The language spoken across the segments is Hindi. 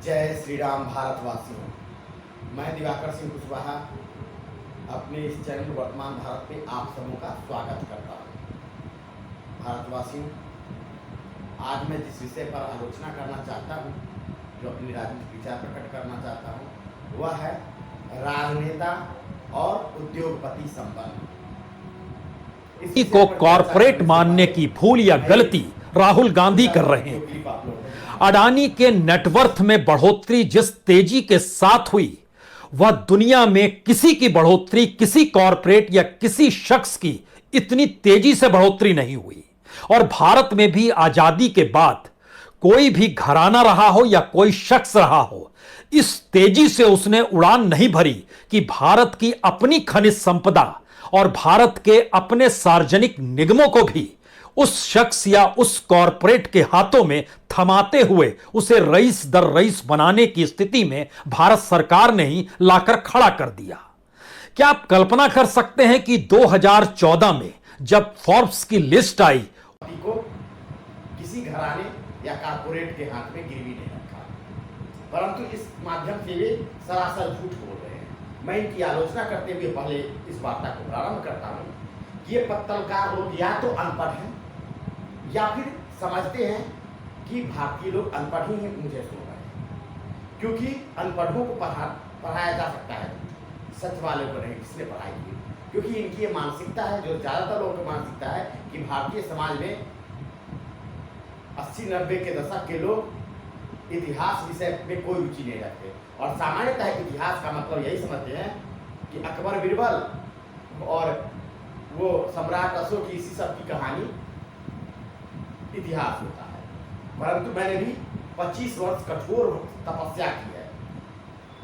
जय श्री राम भारतवासियों। मैं दिवाकर सिंह कुशवाहा अपने इस चैनल वर्तमान भारत पे आप सबों का स्वागत करता हूँ। भारतवासियों, आज मैं जिस विषय पर आलोचना करना चाहता हूँ, जो अपनी राजनीतिक विचार प्रकट करना चाहता हूँ, वह है राजनेता और उद्योगपति संबंध। को कॉरपोरेट मानने की भूल या गलती राहुल गांधी कर रहे हैं। अडानी के नेटवर्थ में बढ़ोतरी जिस तेजी के साथ हुई, वह दुनिया में किसी की बढ़ोतरी, किसी कॉरपोरेट या किसी शख्स की इतनी तेजी से बढ़ोतरी नहीं हुई। और भारत में भी आजादी के बाद कोई भी घराना रहा हो या कोई शख्स रहा हो, इस तेजी से उसने उड़ान नहीं भरी कि भारत की अपनी खनिज संपदा और भारत के अपने सार्वजनिक निगमों को भी उस शख्स या उस कॉरपोरेट के हाथों में थमाते हुए उसे रईस दर रईस बनाने की स्थिति में भारत सरकार ने ही लाकर खड़ा कर दिया। क्या आप कल्पना कर सकते हैं कि 2014 में जब फोर्ब्स की लिस्ट आई, को किसी घराने या कॉरपोरेट के हाथ में गिरवी नहीं रखा, परंतु इस माध्यम से वे सरासर झूठ बोल रहे हैं। मैं इनकी आलोचना करते हुए पहले इस वार्ता को प्रारंभ करता हूं कि ये पत्रकार लोग या तो अनपढ़ हैं या फिर समझते हैं कि भारतीय लोग अनपढ़ ही हैं, मुझे सुन रहे हैं, क्योंकि अनपढ़ों को पढ़ाया जा सकता है, सच वाले को नहीं, किसने पढ़ाई की। क्योंकि इनकी ये मानसिकता है, जो ज़्यादातर लोगों की मानसिकता है कि भारतीय समाज में 80-90 के दशक के लोग इतिहास विषय में कोई रुचि नहीं रखते, और सामान्यतः इतिहास का मतलब यही समझते हैं कि अकबर बीरबल और वो सम्राट अशोक की इसी सब की कहानी इतिहास होता है। परंतु मैंने भी 25 वर्ष कठोर तपस्या की है,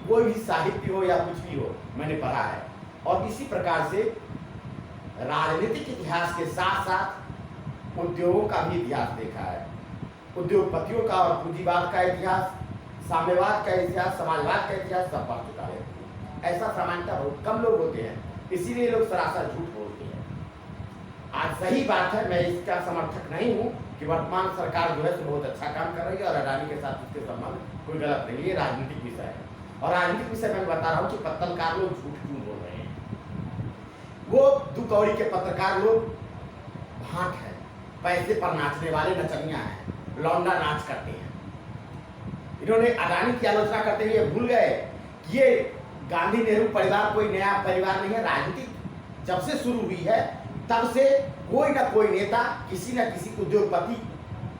कोई भी साहित्य हो या कुछ भी हो मैंने पढ़ा है, और इसी प्रकार से राजनीतिक इतिहास के साथ साथ उद्योगों का भी इतिहास देखा है। उद्योगपतियों का और पूंजीवाद का इतिहास, साम्यवाद का इतिहास, समाजवाद का इतिहास सब पढ़ चुका है। ऐसा सामान्यतः बहुत कम लोग होते हैं, इसीलिए लोग सरासर झूठ बोलते हैं। आज सही बात है, मैं इसका समर्थक नहीं हूँ कि वर्तमान सरकार जो है बहुत अच्छा काम कर रही है और अडानी के साथ उसके संबंध कोई गलत नहीं है। राजनीतिक विषय है, और राजनीतिक विषय मैं बता रहा हूँ कि पत्रकार लोग झूठ क्यों बोल रहे हैं। वो दुकौड़ी के पत्रकार लोग भांट है, पैसे पर नाचने वाले नचनिया हैं, लौंडा नाच करते हैं। इन्होंने अडानी की आलोचना करते हुए भूल गए कि ये गांधी नेहरू परिवार कोई नया परिवार नहीं है। राजनीति जब से शुरू हुई है तब से कोई ना कोई नेता किसी न किसी उद्योगपति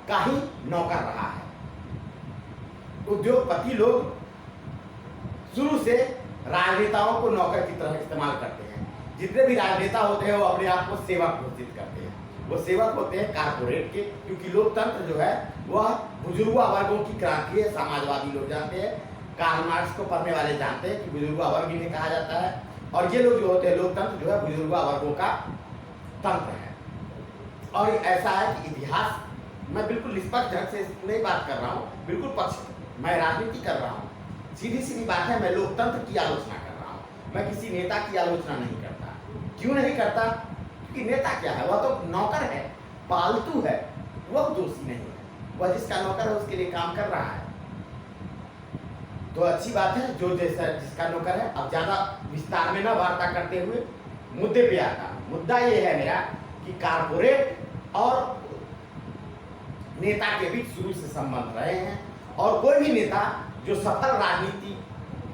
का ही नौकर रहा है। उद्योगपति लोग शुरू से राजनेताओं को नौकर की तरह इस्तेमाल करते हैं। जितने भी राजनेता होते हैं वो अपने आप को सेवक घोषित करते हैं। वो सेवक होते हैं कारपोरेट के, क्योंकि लोकतंत्र जो है वह बुजुर्गा वर्गों की क्रांति है। समाजवादी लोग जानते हैं, कार्ल मार्क्स को पढ़ने वाले जानते हैं कि बुजुर्गा वर्ग इन्हें कहा जाता है, और ये लोग जो होते हैं लोकतंत्र जो है बुजुर्गा वर्गों का तंत्र है। और ऐसा है कि इतिहास, मैं बिल्कुल निष्पक्ष ढंग से नहीं बात कर रहा हूँ, बिल्कुल पक्ष, मैं राजनीति कर रहा हूँ। सीधी सीधी बात है, मैं लोकतंत्र की आलोचना कर रहा हूँ, मैं किसी नेता की आलोचना नहीं करता। क्यों नहीं करता? क्योंकि नेता क्या है, वह तो नौकर है, पालतू है, वह दोषी नहीं है। वह जिसका नौकर है उसके लिए काम कर रहा है तो अच्छी बात है। जो जैसा जिसका नौकर है, अब ज्यादा विस्तार में ना वार्ता करते हुए मुद्दे पे आता। मुद्दा ये है मेरा कि कारपोरेट और नेता के बीच शुरू से संबंध रहे हैं, और कोई भी नेता जो सफल राजनीति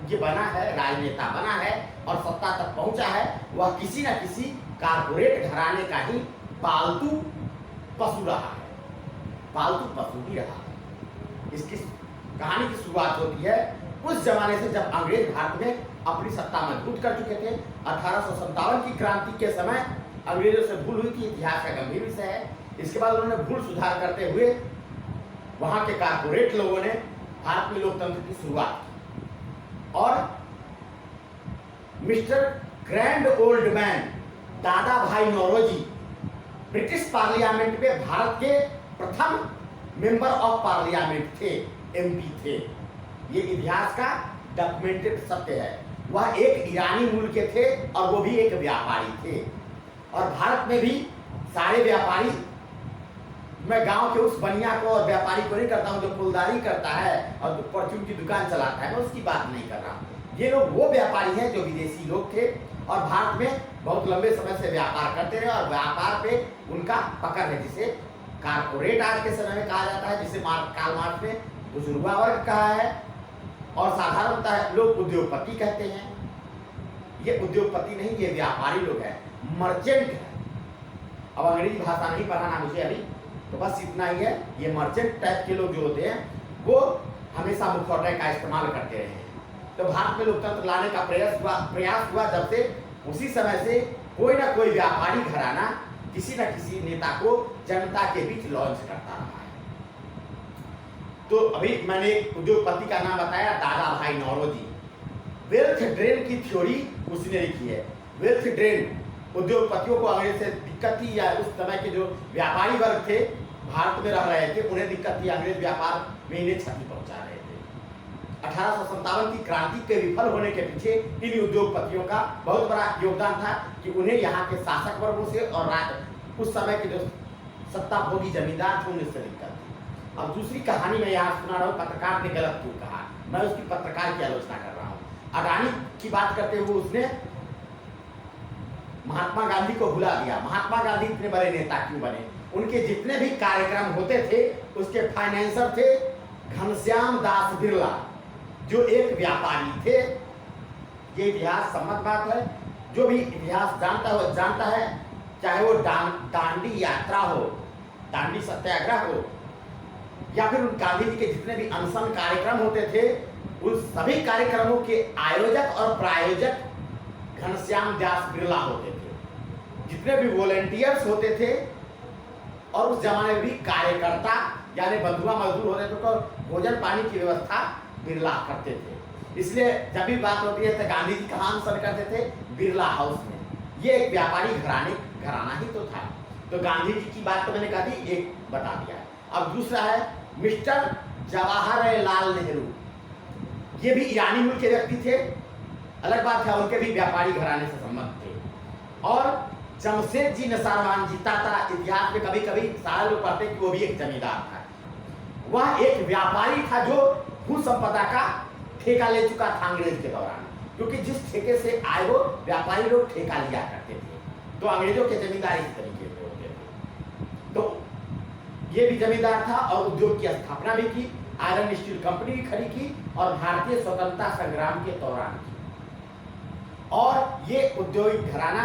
ये बना है, राजनेता बना है और सत्ता तक पहुंचा है, वह किसी न किसी कारपोरेट घराने का ही पालतू पशु रहा है, पालतू पशु ही रहा है। इसकी कहानी की शुरुआत होती है उस जमाने से जब अंग्रेज भारत में अपनी सत्ता मजबूत कर चुके थे। 1857 की क्रांति के समय अंग्रेजों से भूल हुई थी, इतिहास का गंभीर विषय है। इसके बाद उन्होंने भूल सुधार करते हुए वहां के कारपोरेट लोगों ने भारत में लोकतंत्र की शुरुआत की, और मिस्टर ग्रैंड ओल्ड मैन दादा भाई नौरोजी ब्रिटिश पार्लियामेंट में भारत के प्रथम मेंबर ऑफ पार्लियामेंट थे, एमपी थे। ये इतिहास का डॉक्यूमेंटेड सत्य है। वह एक ईरानी मूल के थे और वो भी एक व्यापारी थे, और भारत में भी सारे व्यापारी मैं गांव के उस बनिया को और व्यापारी को नहीं करता हूं जो फुलदारी करता है और परचून की दुकान चलाता है, मैं उसकी बात नहीं कर रहा हूं। ये लोग वो व्यापारी हैं जो विदेशी लोग थे और भारत में बहुत लंबे समय से व्यापार करते रहे और व्यापार पे उनका पकड़ है, जिसे कारपोरेट आज के समय में कहा जाता है, जिसे कार्ल मार्क्स ने बुजुर्गा वर्ग कहा है, और साधारणतः लोग उद्योगपति कहते हैं। ये उद्योगपति नहीं, ये व्यापारी लोग हैं, मर्चेंट है। अब अंग्रेजी भाषा नहीं पढ़ाना मुझे अभी, तो बस इतना ही है। ये मर्चेंट टाइप के लोग जो होते हैं वो हमेशा मुखौटे का इस्तेमाल करते रहे हैं। तो भारत में लोकतंत्र लाने का प्रयास हुआ जब से, उसी समय से कोई ना कोई व्यापारी घराना किसी न किसी नेता को जनता के बीच लॉन्च करता रहा है। तो अभी मैंने एक उद्योगपति का नाम बताया, दादा भाई नौरोजी। वेल्थ ड्रेन की थ्योरी उसने लिखी है। वेल्थ ड्रेन, उद्योगपतियों को अंग्रेज से दिक्कत थी, या उस समय के जो व्यापारी वर्ग थे भारत में रह रहे थे उन्हें दिक्कत थी, अंग्रेज व्यापार में इन्हें क्षति पहुंचा रहे थे। 1857 की क्रांति के विफल होने के पीछे इन उद्योगपतियों का बहुत बड़ा योगदान था कि उन्हें यहाँ के शासक वर्गों से और उस समय के जो सत्ता भोगी जमींदार थे उनसे दिक्कत थी। अब दूसरी कहानी मैं यहाँ सुना रहा हूँ, पत्रकार ने गलत क्यों कहा, मैं उसकी पत्रकार की आलोचना कर रहा हूँ। अडानी की बात करते हुए उसने महात्मा गांधी को भुला दिया। महात्मा गांधी इतने बड़े नेता क्यों बने? उनके जितने भी कार्यक्रम होते थे उसके फाइनेंसर थे घनश्याम दास बिरला, जो एक व्यापारी थे। ये इतिहास सम्मत बात है, जो भी इतिहास जानता है, चाहे वो दांडी यात्रा हो, दांडी सत्याग्रह हो, या फिर उन गांधी जी के जितने भी अनशन कार्यक्रम होते थे, उन सभी कार्यक्रमों के आयोजक और प्रायोजक घनश्याम दास बिरला होते थे। जितने भी वॉलंटियर्स होते थे और उस जमाने में भी कार्यकर्ता यानी बंधुआ मजदूर होते थे, तो भोजन पानी की व्यवस्था बिरला करते थे। इसलिए जब भी बात होती है तो गांधी जी कहाँ अनशन करते थे? बिरला हाउस में। ये एक व्यापारी घराना ही तो था। तो गांधी जी की बात तो मैंने कहा थी, एक बता दिया है। अब दूसरा है मिस्टर जवाहरलाल नेहरू। ये भी ईरानी मूल के व्यक्ति थे, अलग बात है, उनके भी व्यापारी घराने से संबंध थे। और जमशेद जी नसारवान जी, ताता, इतिहास में कभी कभी सारे लोग पढ़ते कि वो भी एक जमींदार था। वह एक व्यापारी था जो भू संपदा का ठेका ले चुका था अंग्रेज के दौरान, क्योंकि जिस ठेके से आए वो व्यापारी लोग ठेका लिया करते थे। तो अंग्रेजों के जमींदार इस तरीके से होते थे। तो ये भी जमींदार था और उद्योग की स्थापना भी की, आयरन स्टील कंपनी भी खड़ी की और भारतीय स्वतंत्रता संग्राम के दौरान की। और ये औद्योगिक घराना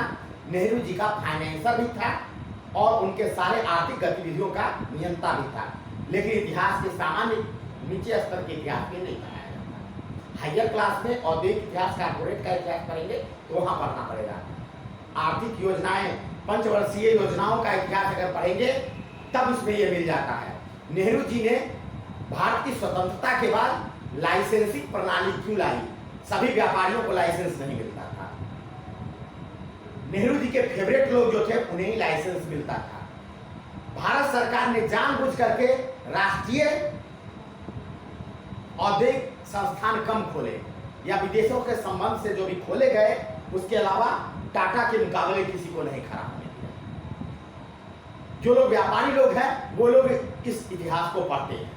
नेहरू जी का फाइनेंसर भी था और उनके सारे आर्थिक गतिविधियों का नियंता भी था। लेकिन इतिहास के सामान्य नीचे स्तर के इतिहास में नहीं पढ़ाया जाता। हायर क्लास में औद्योगिक इतिहास, कॉर्पोरेट का इतिहास पढ़ेंगे तो वहां पढ़ना पड़ेगा। आर्थिक योजनाएं, पंचवर्षीय योजनाओं का इतिहास अगर पढ़ेंगे तब उसमें यह मिल जाता है। नेहरू जी ने भारत की स्वतंत्रता के बाद लाइसेंसिंग प्रणाली क्यों लाई? सभी व्यापारियों को लाइसेंस नहीं मिलता था। नेहरू जी के फेवरेट लोग जो थे उन्हें ही लाइसेंस मिलता था। भारत सरकार ने जानबूझ करके राष्ट्रीय औद्योगिक संस्थान कम खोले, या विदेशों के संबंध से जो भी खोले गए, उसके अलावा टाटा के मुकाबले किसी को नहीं खड़ा होने दिया। जो लोग व्यापारी लोग हैं वो लोग इस इतिहास को पढ़ते हैं।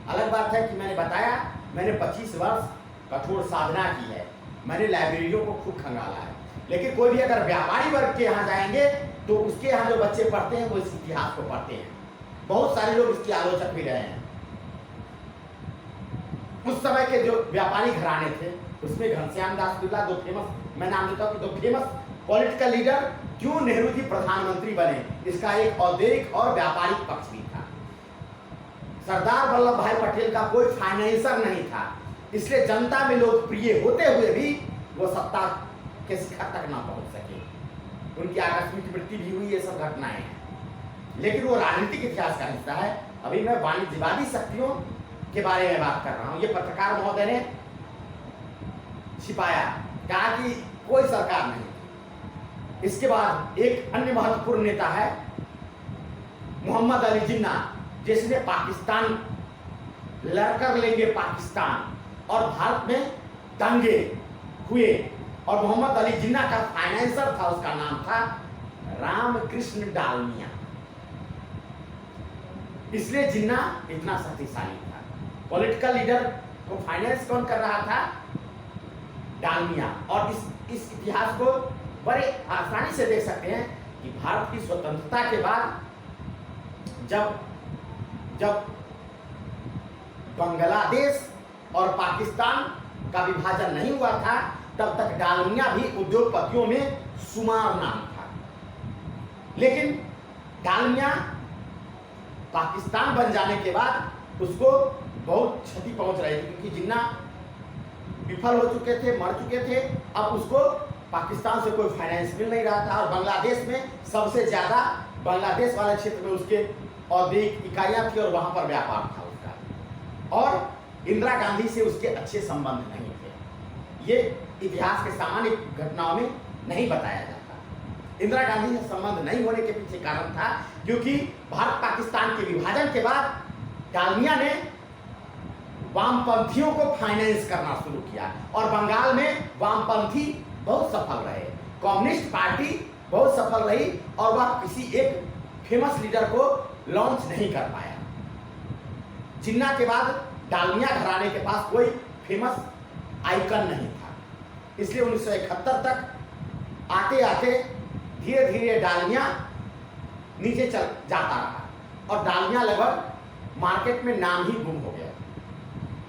अलग बात है कि मैंने बताया, मैंने 25 वर्ष कठोर साधना की है, मैंने लाइब्रेरियों को खूब खंगाला है। लेकिन कोई भी अगर व्यापारी वर्ग के यहाँ जाएंगे तो उसके यहाँ जो बच्चे पढ़ते हैं वो इस इतिहास को पढ़ते हैं। बहुत सारे लोग इसकी आलोचक भी रहे हैं। उस समय के जो व्यापारी घराने थे उसमें घनश्याम दास बिरला, दो फेमस, मैं नाम देता हूँ कि दो फेमस पॉलिटिकल लीडर। क्यों नेहरू जी प्रधानमंत्री बने, इसका एक औद्योगिक और व्यापारिक पक्ष भी था। सरदार वल्लभ भाई पटेल का कोई फाइनेंसर नहीं था, इसलिए जनता में लोकप्रिय होते हुए भी वो सत्ता के शिखर तक ना पहुंच सके। उनकी आकस्मिक मृत्यु भी हुई, ये सब घटनाएं हैं। लेकिन वो राजनीतिक इतिहास का हिस्सा है। अभी मैं वाणिज्यवादी शक्तियों के बारे में बात कर रहा हूं। ये पत्रकार महोदय ने छिपाया, कहा कि कोई सरकार नहीं। इसके बाद एक अन्य महत्वपूर्ण नेता है मोहम्मद अली जिन्ना, जिसने पाकिस्तान लड़कर लेंगे पाकिस्तान और भारत में दंगे हुए, और मोहम्मद अली जिन्ना का फाइनेंसर था, उसका नाम था रामकृष्ण डालमिया। इसलिए जिन्ना इतना शक्तिशाली था। पॉलिटिकल लीडर को फाइनेंस कौन कर रहा था? डालमिया। और इस इतिहास को बड़े आसानी से देख सकते हैं कि भारत की स्वतंत्रता के बाद जब बांग्लादेश और पाकिस्तान का विभाजन नहीं हुआ था, तब तक डालमिया भी उद्योगपतियों में शुमार नाम था। लेकिन डालमिया पाकिस्तान बन जाने के बाद उसको बहुत क्षति पहुंच रही थी, क्योंकि जिन्ना विफल हो चुके थे, मर चुके थे। अब उसको पाकिस्तान से कोई फाइनेंस मिल नहीं रहा था, और बांग्लादेश में सबसे ज़्यादा बांग्लादेश वाले क्षेत्र में उसके औद्योगिक इकाइयाँ थी और वहाँ पर व्यापार था उसका। और इंदिरा गांधी से उसके अच्छे संबंध नहीं थे। ये इतिहास के सामान्य घटनाओं में नहीं बताया जाता। इंदिरा गांधी से संबंध नहीं होने के पीछे कारण था क्योंकि भारत पाकिस्तान के विभाजन के बाद डालमिया ने वामपंथियों को फाइनेंस करना शुरू किया, और बंगाल में वामपंथी बहुत सफल रहे, कम्युनिस्ट पार्टी बहुत सफल रही, और वह किसी एक फेमस लीडर को लॉन्च नहीं कर पाया। जिन्ना के बाद डालमिया घराने के पास कोई फेमस आइकन नहीं था, इसलिए 1971 तक आते आते धीरे धीरे डालमिया नीचे चल जाता रहा, और डालमिया लगभग मार्केट में नाम ही गुम हो गया।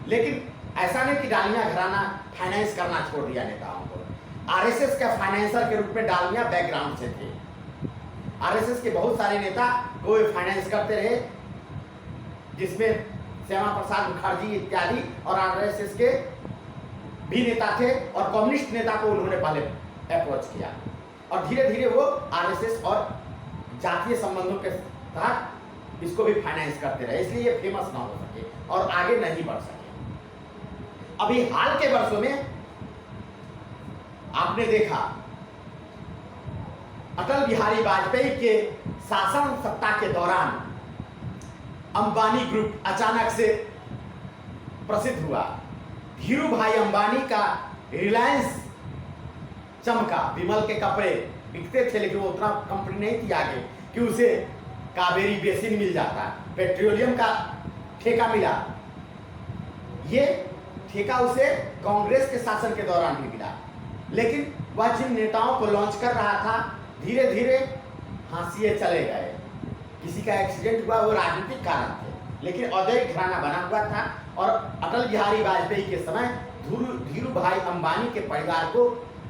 लेकिन ऐसा नहीं कि डालमिया घराना फाइनेंस करना छोड़ दिया नेताओं को। आरएसएस का फाइनेंसर के रूप में डालमिया बैकग्राउंड से थे। आरएसएस के बहुत सारे नेता को फाइनेंस करते रहे, जिसमें श्यामा प्रसाद मुखर्जी इत्यादि, और आरएसएस के भी नेता थे, और कम्युनिस्ट नेता को उन्होंने पहले अप्रोच किया, और धीरे धीरे वो आरएसएस और जातीय संबंधों के तहत इसको भी फाइनेंस करते रहे, इसलिए ये फेमस ना हो सके और आगे नहीं बढ़ सके। अभी हाल के वर्षों में आपने देखा अटल बिहारी वाजपेयी के शासन सत्ता के दौरान अंबानी ग्रुप अचानक से प्रसिद्ध हुआ। धीरू भाई अंबानी का रिलायंस चमका। विमल के कपड़े बिकते थे, लेकिन वो उतना कंपनी नहीं थी आगे कि उसे कावेरी बेसिन मिल जाता, पेट्रोलियम का ठेका मिला। ये ठेका उसे कांग्रेस के शासन के दौरान भी मिला, लेकिन वह जिन नेताओं को लॉन्च कर रहा था धीरे धीरे हाशिए चले गए। किसी का एक्सीडेंट हुआ, वो राजनीतिक कारण थे, लेकिन औद्योगिक घराना बना हुआ था। और अटल बिहारी वाजपेयी के समय धीरू भाई अंबानी के परिवार को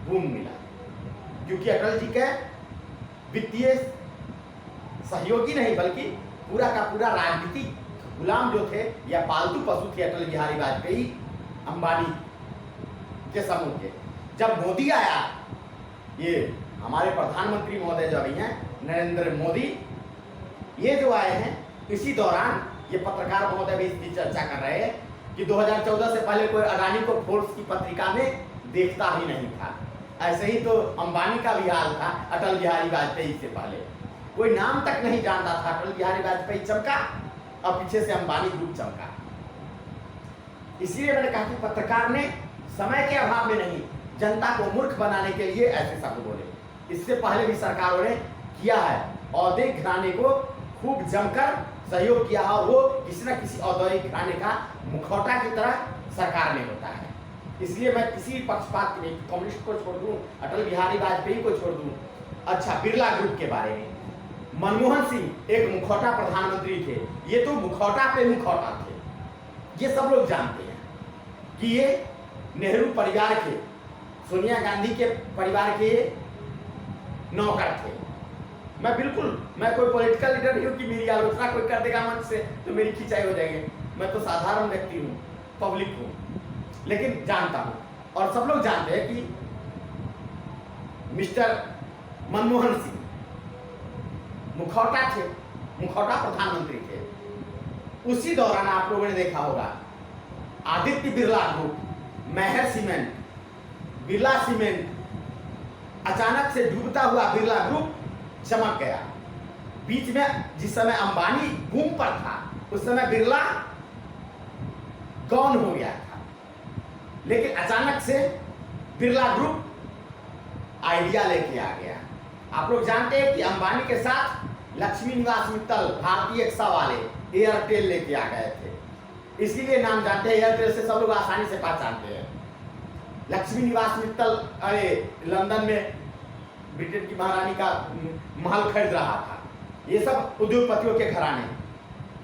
बूम मिला, क्योंकि अटल जी के वित्तीय सहयोगी नहीं बल्कि पूरा का पूरा राजनीतिक गुलाम जो थे या पालतू पशु थे अटल बिहारी वाजपेयी अंबानी के समूह के। जब मोदी आया, ये हमारे प्रधानमंत्री महोदय जो अभी हैं नरेंद्र मोदी, ये जो आए हैं, इसी दौरान ये पत्रकार महोदय भी इसकी चर्चा कर रहे हैं कि 2014 से पहले कोई अडानी को फोर्ब्स की पत्रिका में देखता ही नहीं था। ऐसे ही तो अंबानी का भी हाल था अटल बिहारी वाजपेयी से पहले, कोई नाम तक नहीं जानता था। अटल बिहारी वाजपेयी चमका और पीछे से अंबानी ग्रुप चमका। इसलिए मैंने कहा कि पत्रकार ने समय के अभाव में नहीं, जनता को मूर्ख बनाने के लिए ऐसे शब्द बोले। इससे पहले भी सरकारों ने किया है, औद्योगिक घराने को खूब जमकर सहयोग किया, और वो किसी न किसी औद्योगिक घराने का मुखौटा की तरह सरकार में होता है। इसलिए मैं किसी पक्षपात की नहीं, कम्युनिस्ट को छोड़ दूं, अटल बिहारी वाजपेयी को छोड़ दूं। अच्छा, बिरला ग्रुप के बारे में, मनमोहन सिंह एक मुखौटा प्रधानमंत्री थे। ये तो मुखौटा पे मुखौटा थे, ये सब लोग जानते हैं कि ये नेहरू परिवार के, सोनिया गांधी के परिवार के नौकर थे। मैं कोई पॉलिटिकल लीडर नहीं हूँ कि मेरी आलोचना कोई कर देगा मंच से तो मेरी खिंचाई हो जाएगी। मैं तो साधारण व्यक्ति हूँ, पब्लिक हूँ, लेकिन जानता हूँ, और सब लोग जानते हैं कि मिस्टर मनमोहन सिंह मुखौटा थे, मुखौटा प्रधानमंत्री थे। उसी दौरान आप लोगों ने देखा होगा आदित्य बिरला ग्रुप, मेहर सीमेंट, बिरला सीमेंट, अचानक से डूबता हुआ बिरला ग्रुप चमक गया। बीच में जिस समय अंबानी बूम पर था, उस समय बिरला गौन हो गया था, लेकिन अचानक से बिरला ग्रुप आइडिया लेके आ गया। आप लोग जानते हैं कि अंबानी के साथ लक्ष्मी निवास मित्तल, भारतीय एक्सा वाले, एयरटेल लेके आ गए थे। इसीलिए नाम जानते हैं, एयरटेल से सब लोग आसानी से पहचानते हैं। लक्ष्मी निवास मित्तल अरे लंदन में ब्रिटेन की महारानी का महल खरीद रहा था। ये सब उद्योगपतियों के घराने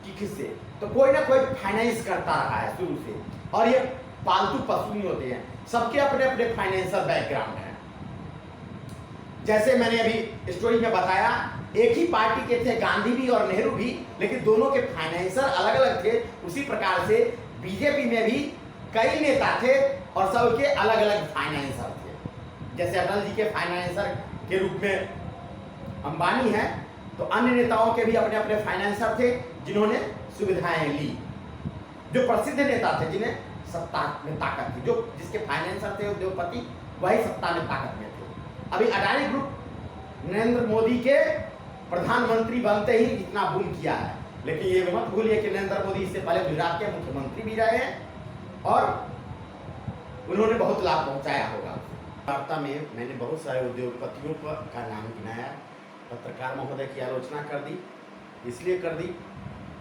की किस्से। तो कोई ना कोई फाइनेंस करता रहा है शुरू से, और ये पालतू पशु नहीं होते हैं, सबके अपने अपने फाइनेंशियल बैकग्राउंड है। जैसे मैंने अभी स्टोरी में बताया, एक ही पार्टी के थे गांधी भी और नेहरू भी, लेकिन दोनों के फाइनेंसर अलग अलग थे। उसी प्रकार से बीजेपी में भी कई नेता थे और सबके अलग अलग फाइनेंसर थे। जैसे अटल जी के फाइनेंसर के रूप में अंबानी है, तो अन्य नेताओं के भी अपने अपने फाइनेंसर थे जिन्होंने सुविधाएं ली। जो प्रसिद्ध नेता थे जिन्हें सत्ता में ताकत थी, जो जिसके फाइनेंसर थे उद्योगपति, वही सत्ता में ताकत में थे। अभी अडानी ग्रुप नरेंद्र मोदी के प्रधानमंत्री बनते ही इतना बूम किया है, लेकिन ये मत भूलिए कि नरेंद्र मोदी इससे पहले गुजरात के मुख्यमंत्री भी रहे हैं और उन्होंने बहुत लाभ पहुंचाया होगा। वार्ता में मैंने बहुत सारे उद्योगपतियों का नाम गिनाया। पत्रकार महोदय की आलोचना कर दी, इसलिए कर दी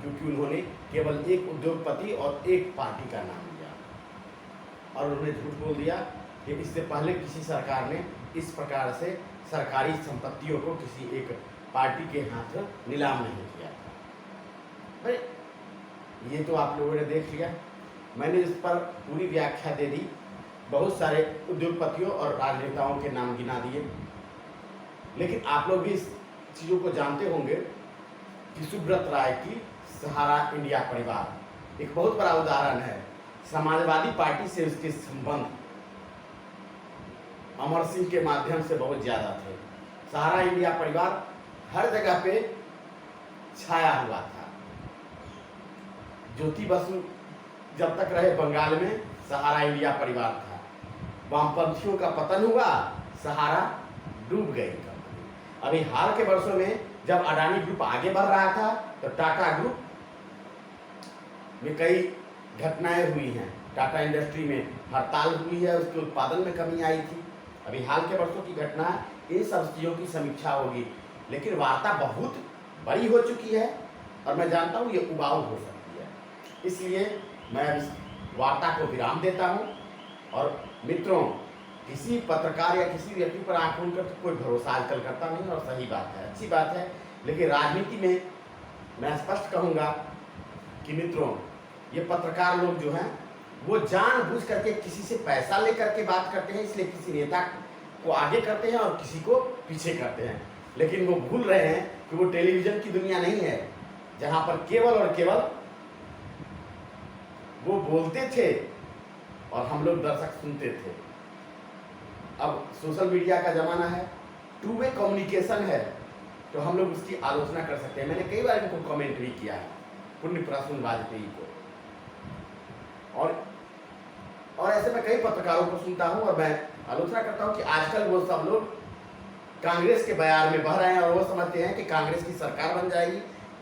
क्योंकि उन्होंने केवल एक उद्योगपति और एक पार्टी का नाम लिया, और उन्होंने झूठ बोल दिया कि इससे पहले किसी सरकार ने इस प्रकार से सरकारी संपत्तियों को किसी एक पार्टी के हाथ नीलाम नहीं किया। भाई ये तो आप लोगों ने देख लिया, मैंने इस पर पूरी व्याख्या दे दी, बहुत सारे उद्योगपतियों और राजनेताओं के नाम गिना दिए। लेकिन आप लोग भी इस चीज़ों को जानते होंगे कि सुब्रत राय की सहारा इंडिया परिवार एक बहुत बड़ा उदाहरण है। समाजवादी पार्टी से उसके संबंध अमर सिंह के माध्यम से बहुत ज़्यादा थे। सहारा इंडिया परिवार हर जगह पे छाया हुआ था। ज्योति बसु जब तक रहे बंगाल में, सहारा इंडिया परिवार था। वामपंथियों का पतन हुआ, सहारा डूब गई कंपनी। अभी हाल के वर्षों में जब अडानी ग्रुप आगे बढ़ रहा था, तो टाटा ग्रुप में कई घटनाएं हुई हैं। टाटा इंडस्ट्री में हड़ताल हुई है, उसके उत्पादन में कमी आई थी। अभी हाल के वर्षों की घटना, इन सब चीज़ों की समीक्षा होगी। लेकिन वार्ता बहुत बड़ी हो चुकी है और मैं जानता हूँ ये उबाऊ हो सकती है, इसलिए मैं इस वार्ता को विराम देता हूँ। और मित्रों, किसी पत्रकार या किसी व्यक्ति पर आंख खोलकर तो कोई भरोसा आजकल करता नहीं, और सही बात है, अच्छी बात है। लेकिन राजनीति में मैं स्पष्ट कहूँगा कि मित्रों, ये पत्रकार लोग जो हैं वो जानबूझ करके किसी से पैसा लेकर के बात करते हैं, इसलिए किसी नेता को आगे करते हैं और किसी को पीछे करते हैं। लेकिन वो भूल रहे हैं कि वो टेलीविज़न की दुनिया नहीं है जहाँ पर केवल और केवल वो बोलते थे और हम लोग दर्शक सुनते थे। अब सोशल मीडिया का ज़माना है, टू वे कम्युनिकेशन है, तो हम लोग उसकी आलोचना कर सकते हैं। मैंने कई बार इनको कमेंट भी किया है, पुण्य प्रसून वाजपेयी को, और ऐसे मैं कई पत्रकारों को सुनता हूं और मैं आलोचना करता हूं कि आजकल वो सब लोग कांग्रेस के बयार में बह रहे हैं और वो समझते हैं कि कांग्रेस की सरकार बन जाएगी,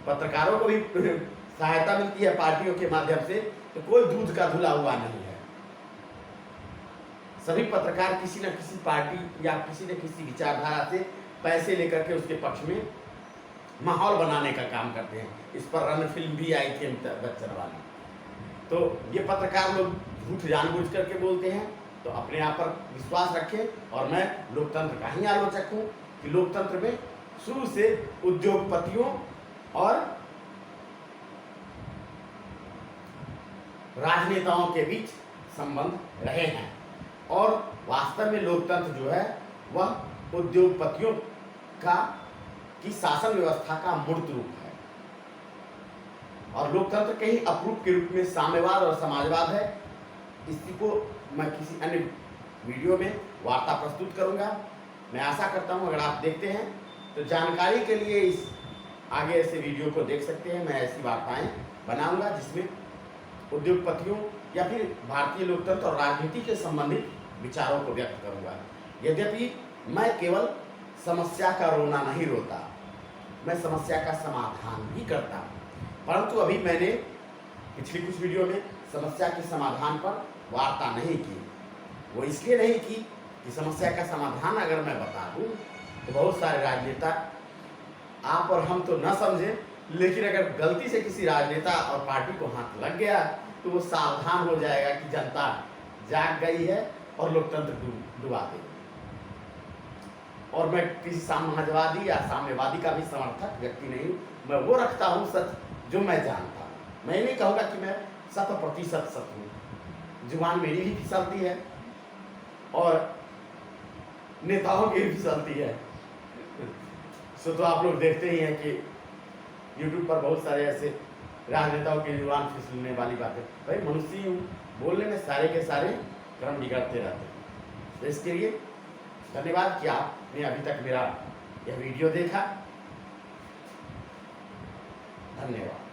पत्रकारों को भी सहायता मिलती है पार्टियों के माध्यम से, तो कोई दूध का धुला हुआ नहीं है। सभी पत्रकार किसी न किसी पार्टी या किसी न किसी विचारधारा से पैसे लेकर के उसके पक्ष में माहौल बनाने का काम करते हैं। इस पर रन फिल्म भी आई थी अमिताभ बच्चन वाली। तो ये पत्रकार लोग झूठ जानबूझ करके बोलते हैं, तो अपने आप पर विश्वास रखें। और मैं लोकतंत्र का ही आलोचक हूँ कि लोकतंत्र में शुरू से उद्योगपतियों और राजनेताओं के बीच संबंध रहे हैं, और वास्तव में लोकतंत्र जो है वह उद्योगपतियों की शासन व्यवस्था का मूर्त रूप है। और लोकतंत्र के ही अपरूप के रूप में साम्यवाद और समाजवाद है। इसी को मैं किसी अन्य वीडियो में वार्ता प्रस्तुत करूंगा। मैं आशा करता हूं अगर आप देखते हैं तो जानकारी के लिए इस आगे ऐसे वीडियो को देख सकते हैं। मैं ऐसी वार्ताएं बनाऊंगा जिसमें उद्योगपतियों या फिर भारतीय लोकतंत्र और राजनीति के संबंधित विचारों को व्यक्त करूंगा। यद्यपि मैं केवल समस्या का रोना नहीं रोता, मैं समस्या का समाधान भी करता हूँ। परंतु अभी मैंने पिछली कुछ वीडियो में समस्या के समाधान पर वार्ता नहीं की। वो इसलिए नहीं की कि समस्या का समाधान अगर मैं बता दूं तो बहुत सारे राजनेता आप और हम तो न समझें, लेकिन अगर गलती से किसी राजनेता और पार्टी को हाथ लग गया तो वो सावधान हो जाएगा कि जनता जाग गई है और लोकतंत्र डुबा देगी। और मैं किसी साम्यवादी या साम्यवादी का भी समर्थक व्यक्ति नहीं हूँ। मैं वो रखता हूँ सच जो मैं जानता हूँ। मैं नहीं कहूँगा कि मैं 100% सच हूँ। जुबान मेरी भी फिसलती है और नेताओं की भी फिसलती है। सो तो आप लोग देखते ही हैं कि YouTube पर बहुत सारे ऐसे राजनेताओं की जुबान फिसलने वाली बातें। भाई मनुष्य हूँ, बोलने में सारे के सारे क्रम बिगड़ते रहते हैं। तो इसके लिए धन्यवाद कि आपने अभी तक मेरा यह वीडियो देखा। धन्यवाद।